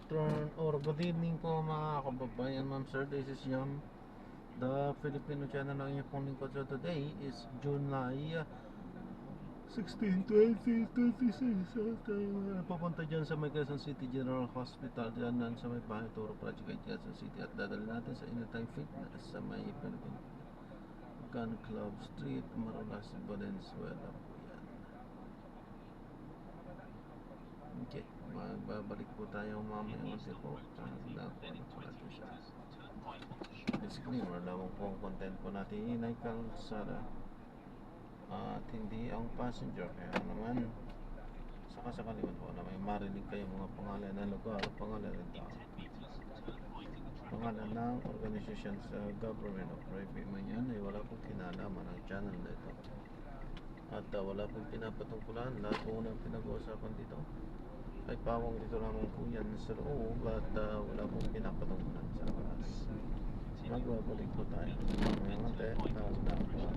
afternoon or good evening po mga kababayan, ma'am sir. This is Yam, the Filipino channel ng inyong pong lingkod. So today is July 16, 2026. So tayo papunta dyan sa may Quezon City General Hospital, dyan sa may Bahay Toro Project at Quezon City. At dadali natin sa Anytime Fitness sa may Philippine Gun Club Street, Marulas, Valenzuela po yan. Okay, magbabalik po tayo mamaya kasi po naglago po natin siya. Disclaimer, lamang po ang content po natin ay kalsada at hindi ang passenger. Kaya naman sa kaliwan po na may marinig kayo mga pangalan ng lugar, pangalan ng tao, pangalan ng organisasyon sa government o private man yan, ay wala pong kinalaman ang channel na ito. At wala pong pinapatungkulan. Lahat po ng pinag-uusapan dito ay pawang dito lamang po yan sa loob. At wala pong pinapatungkulan sa labas. Magbabalik po tayo ngayon ante na po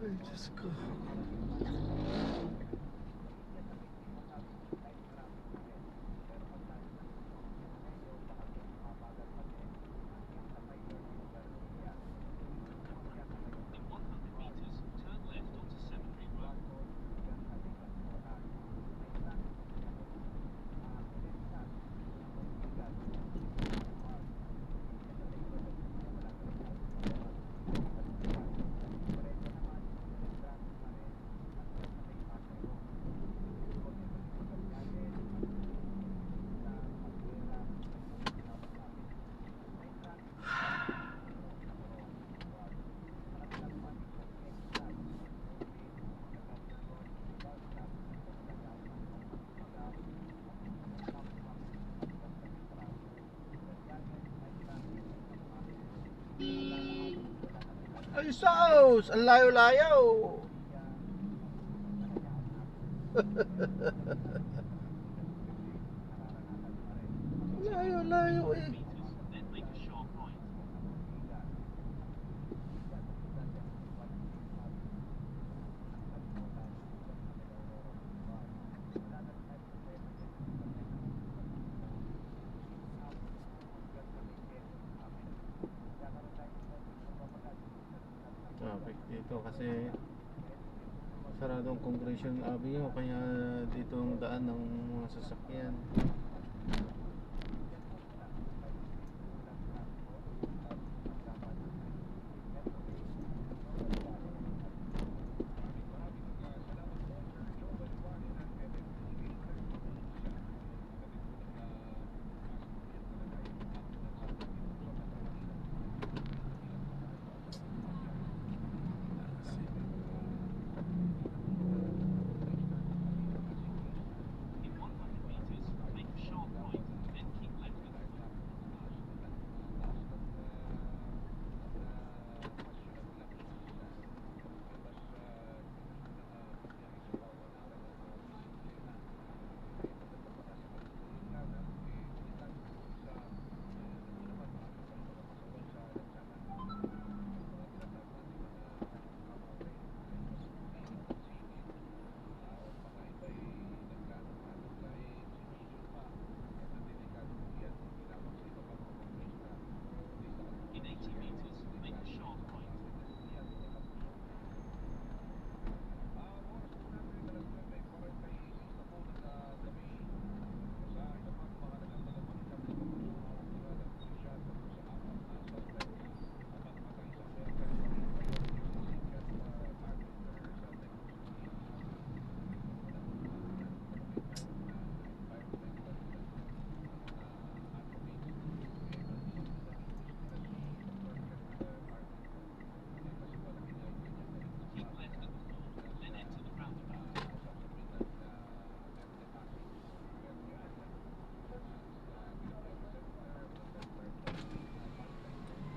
ay Diyos ko. Ay, sus! Ang layo-layo! Layo-layo eh. Traffic dito kasi saradong Congressional Avenue kaya dito ang daan ng mga sasakyan.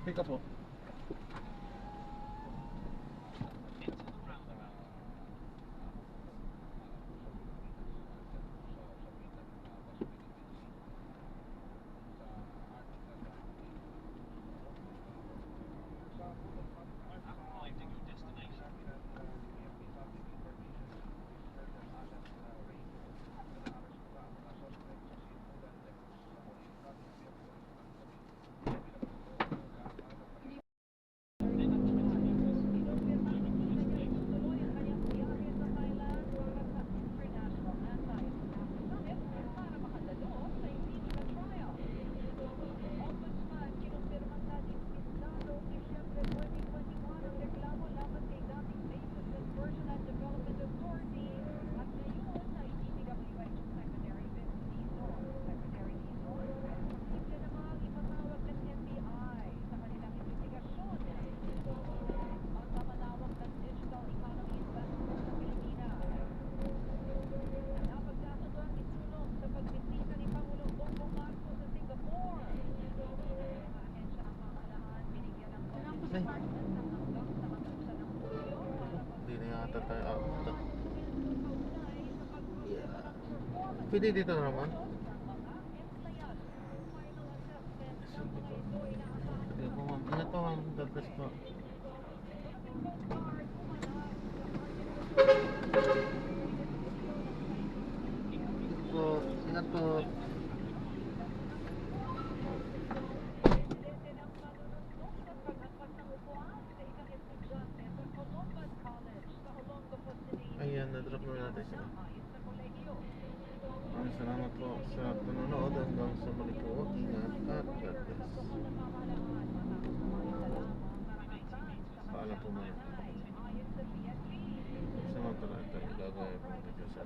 Pick up po. Ay. Hindi na yata tayo out. Yeah. Pwede dito naman. Sige po. Sige po ma'am. Ingat po ma'am. God bless po. Po. Ingat po. Ayan, na-drop na natin siya. Maraming salamat po sa panonood. Hanggang sa muli po. Ingat at God bless. Paalam po ma'am. Samantala tayo gagawin po dito sa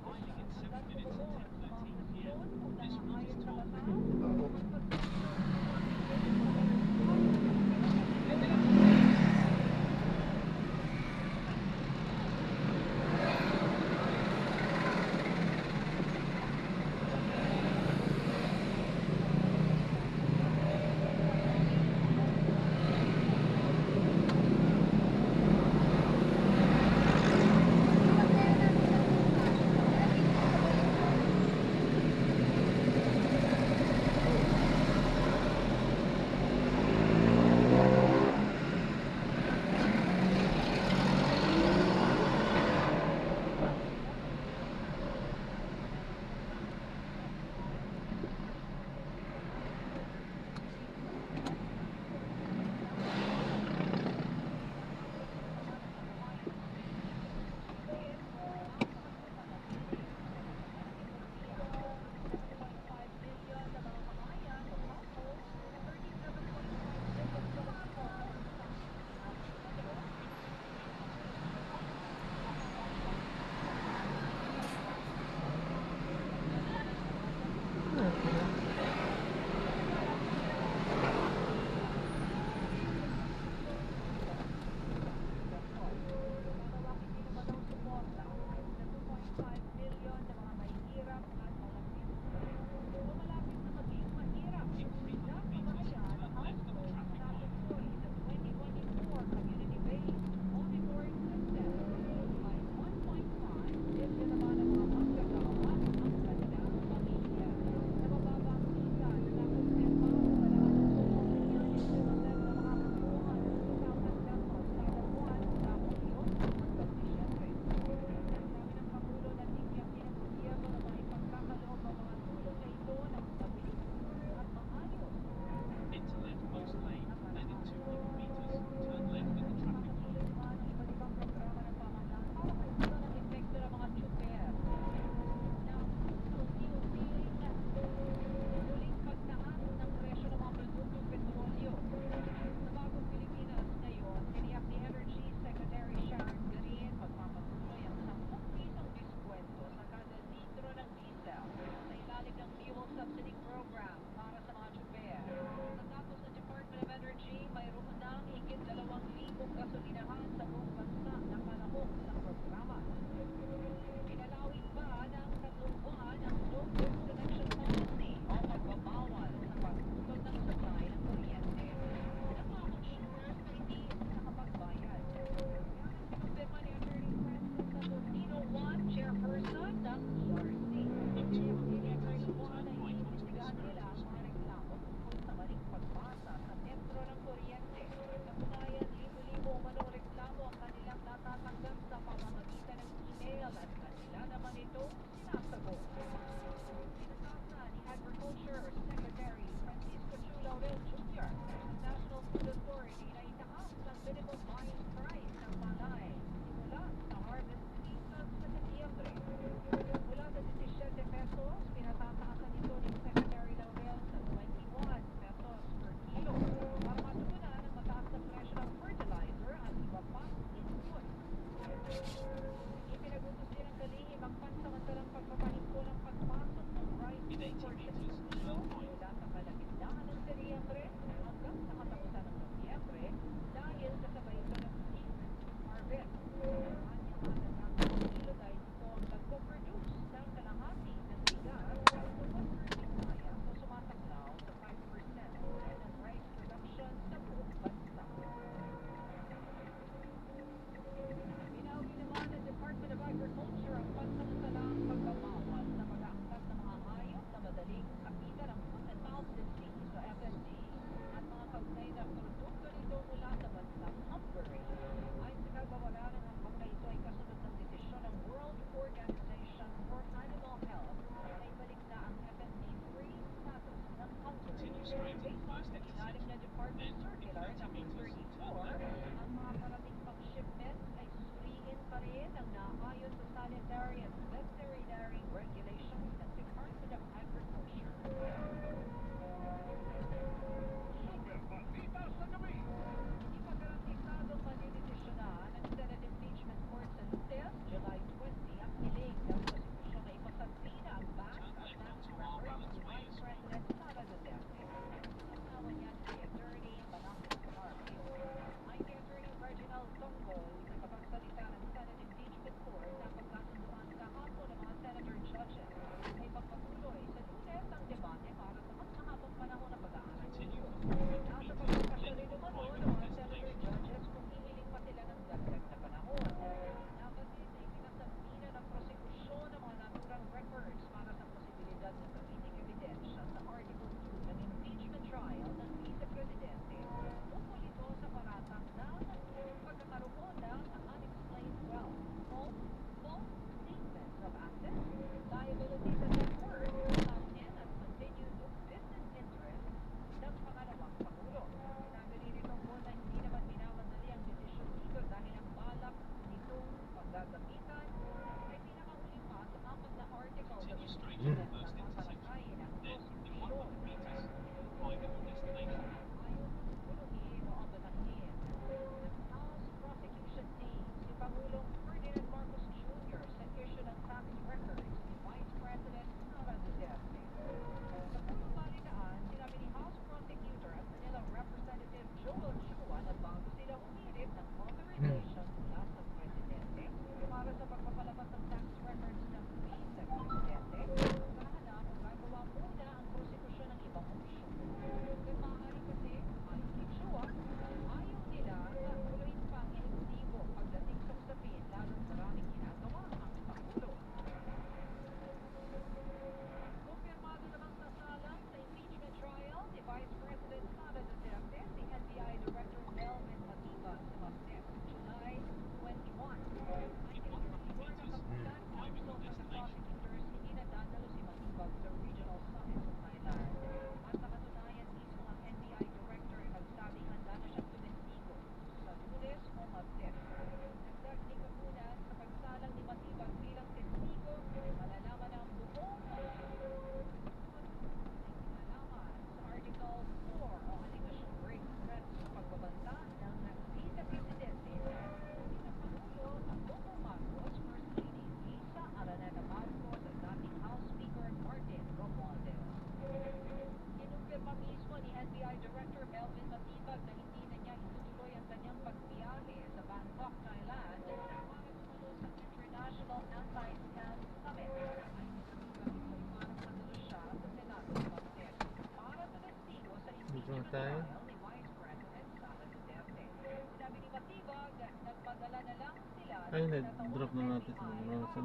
Ay, drop na natin sa mga sa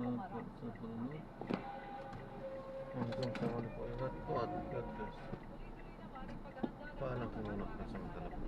sunod. Hanggang sa huli po. Ingat po at God bless. Paalam po muna ka sa mga talap.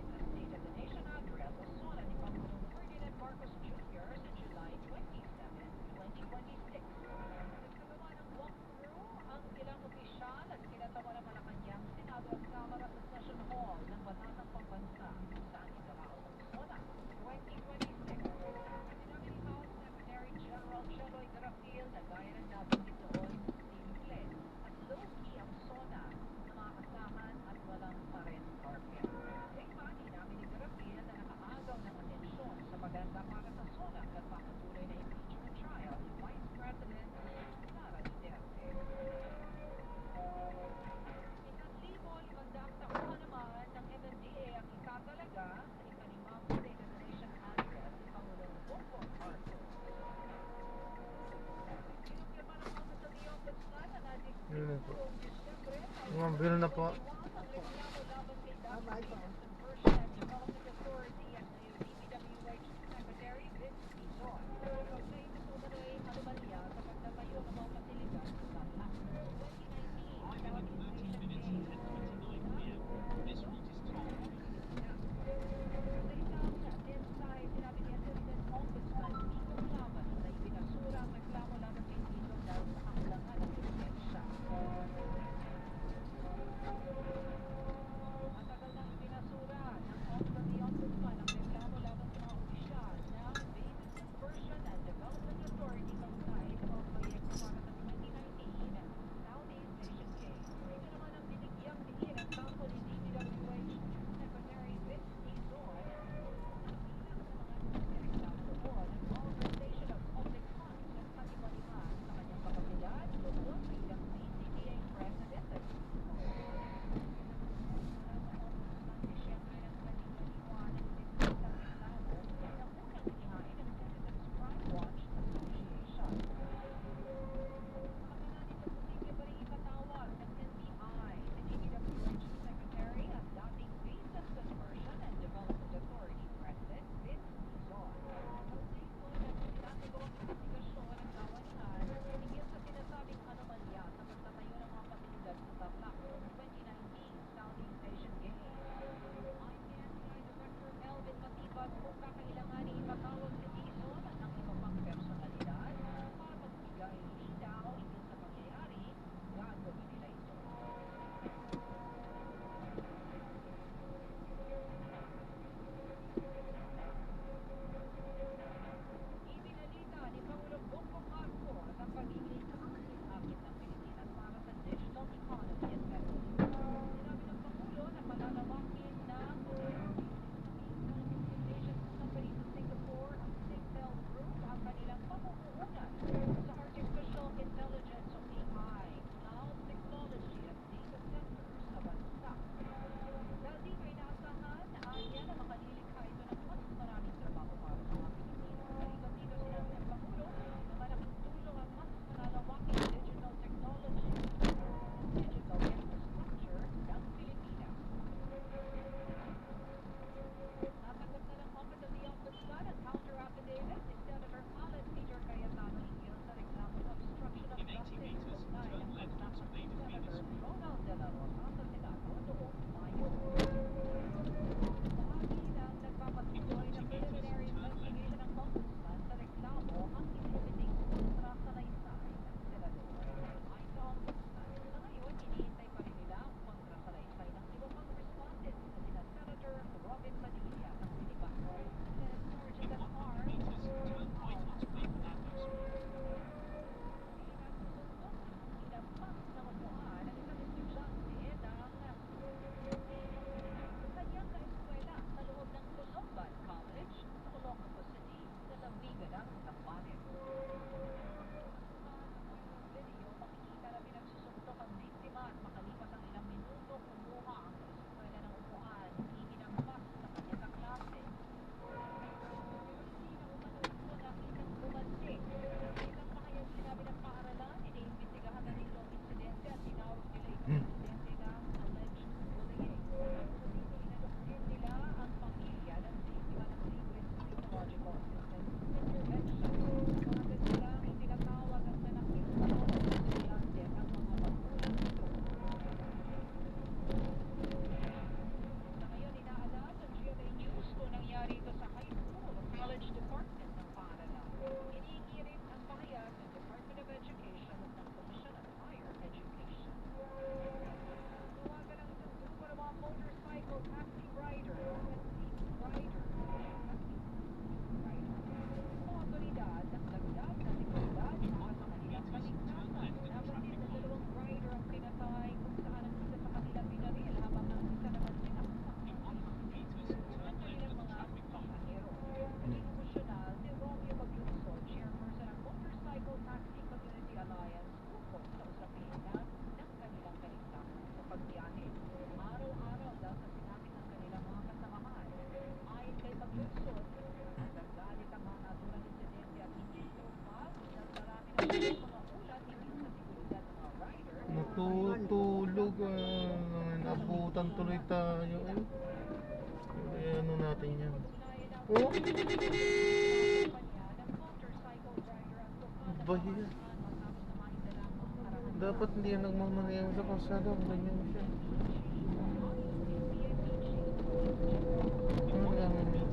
tuloy tayo eh. Kaya ano natin yan. Oh! Bahia. Dapat hindi yan nagmamanayang sa kalsada. Ganyan siya. Ano nga naman?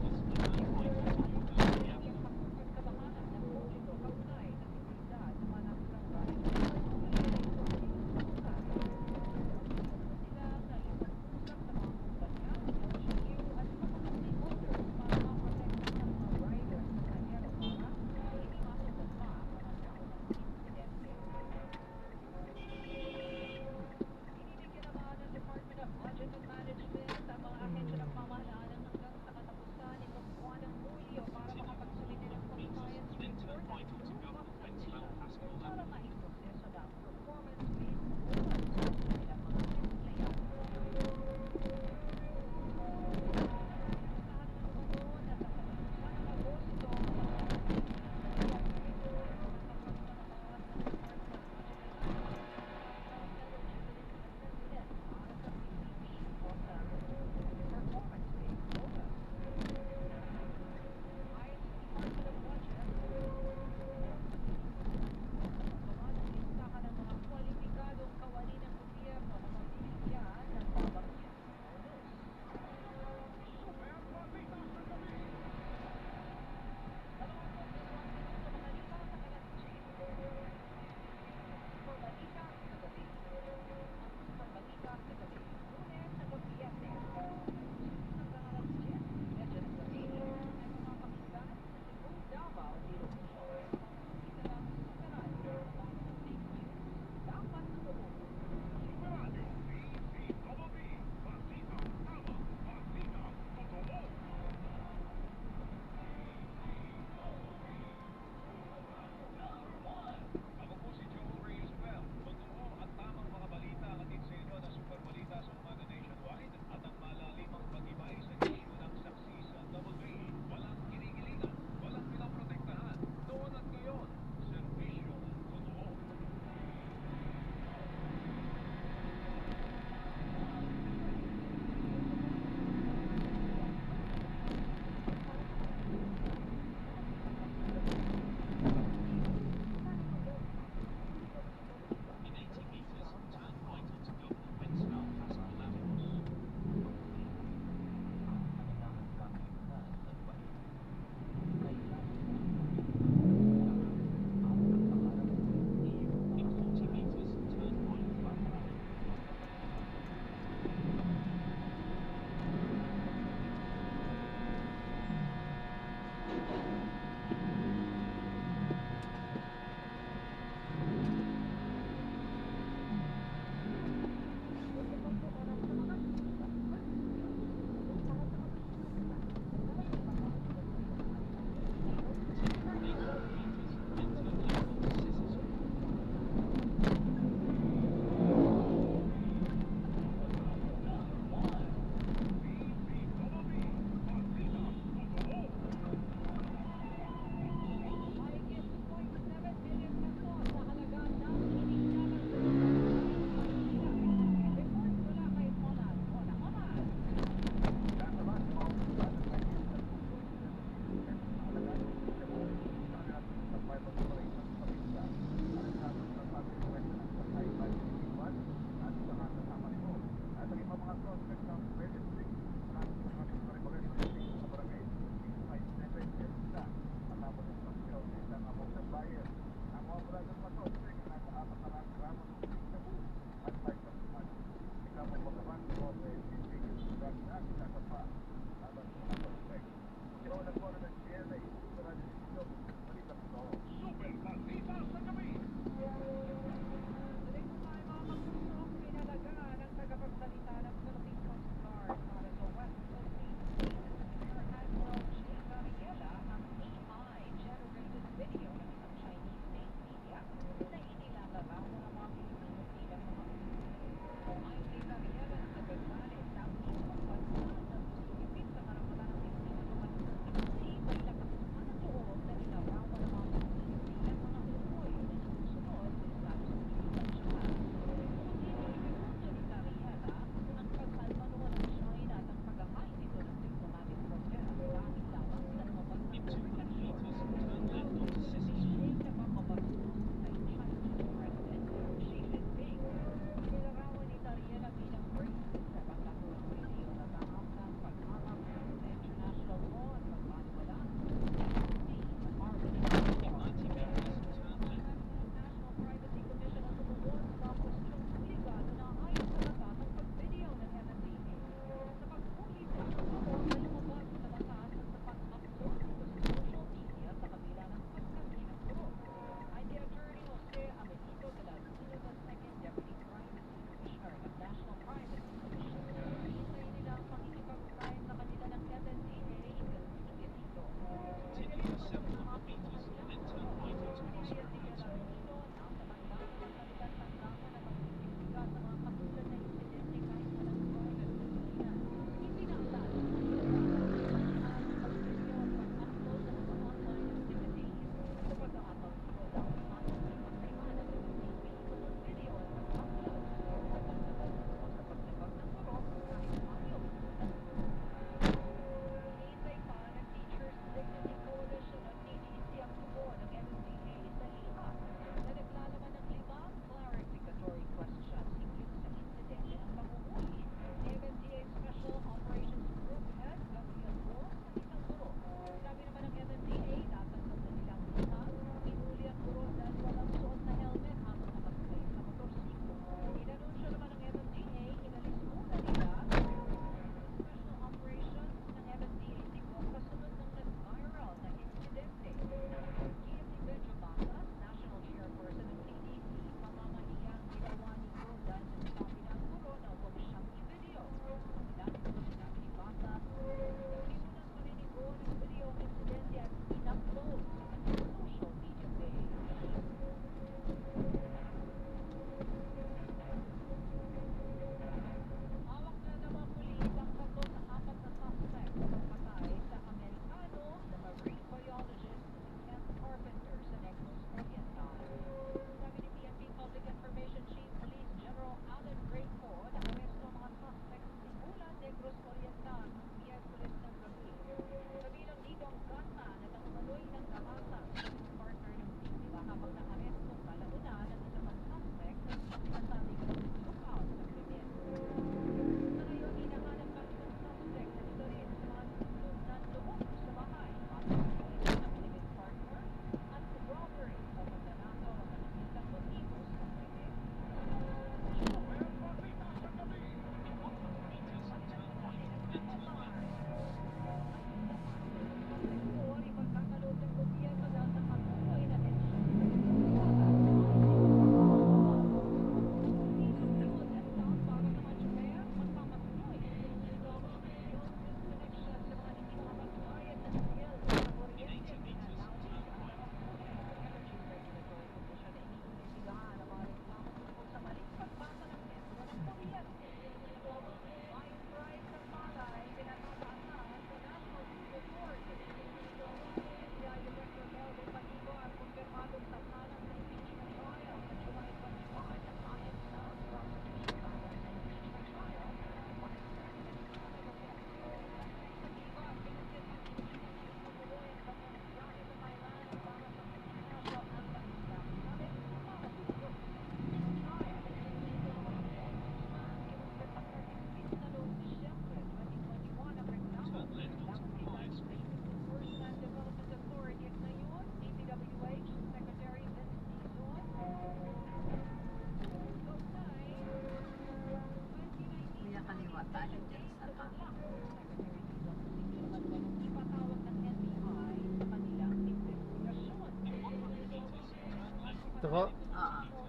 Taka, Oo.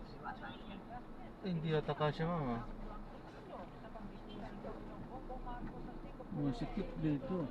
Diwata. hindi yata kasya mama. Masikip dito.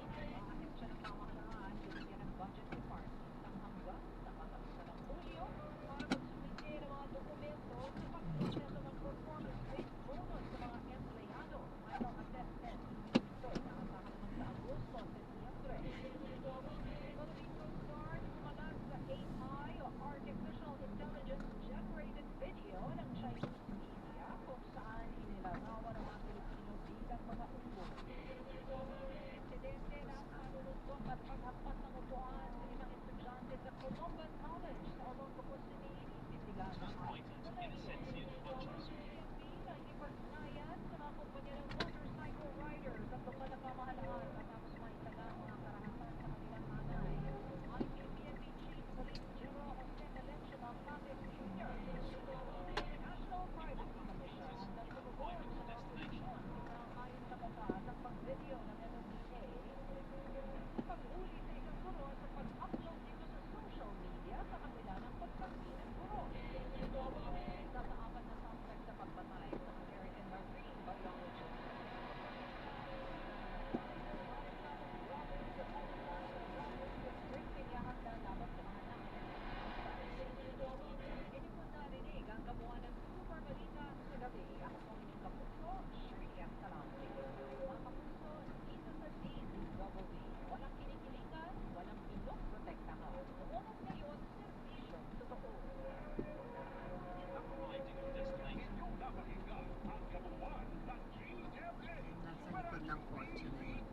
Nasa likod ng kotse na yun.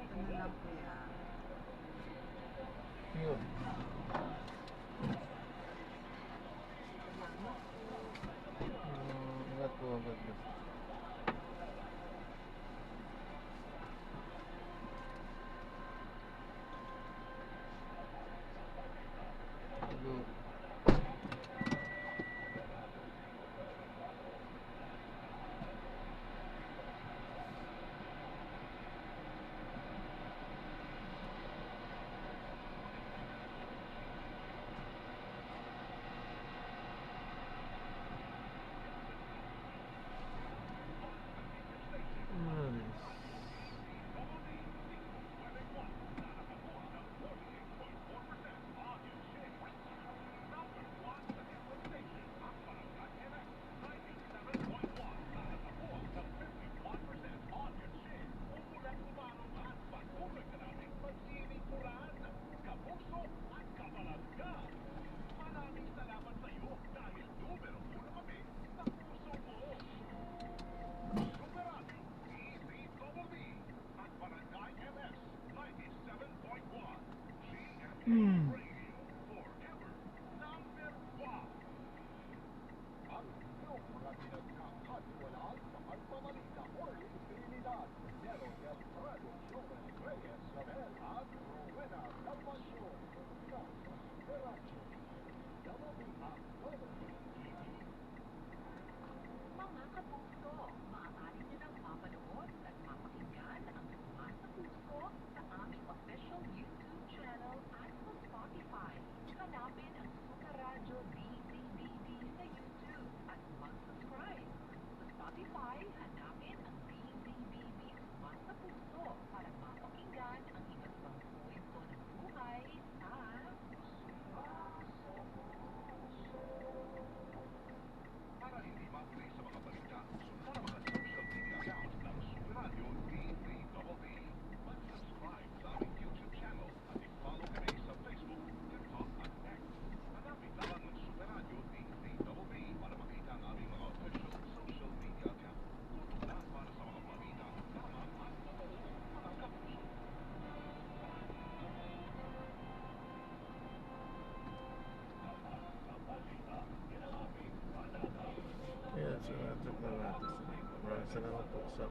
Ito na lang kuya. Yun. Ingat po, God bless. Hello. Mga kapuso, maaari nyo nang mapanood at mapakinggan ang Tumas sa Puso sa aming official YouTube channel at sa Spotify. Hanapin ang Super Radio DZBB sa YouTube at mag-subscribe. Sa Spotify, hanapin ang DZBB Tumas sa Puso para mapakinggan ang iba't ibang kwento ng buhay sa Para hindi mahuli sa mga balita, sundan ang mga social media accounts ng Super Radio DZBB. Mag-subscribe sa aming YouTube channel at i-follow kami sa Facebook, TikTok at X. Hanapin lamang ang Super Radio DZBB para makita ang aming mga official social media account. Tutok na para sa mga balita, tama at totoo, mga kapuso. Ayan, so natrap na natin sila. Maraming salamat po sa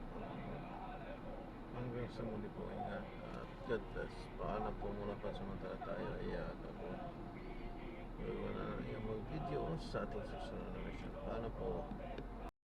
hanggang sa muli po. Ingat at God bless. Paalam po muna pa samantala tayo. Ayan, ako. Gagawa na ng iyong mag-video sa ating susunod na mission. Paalam po.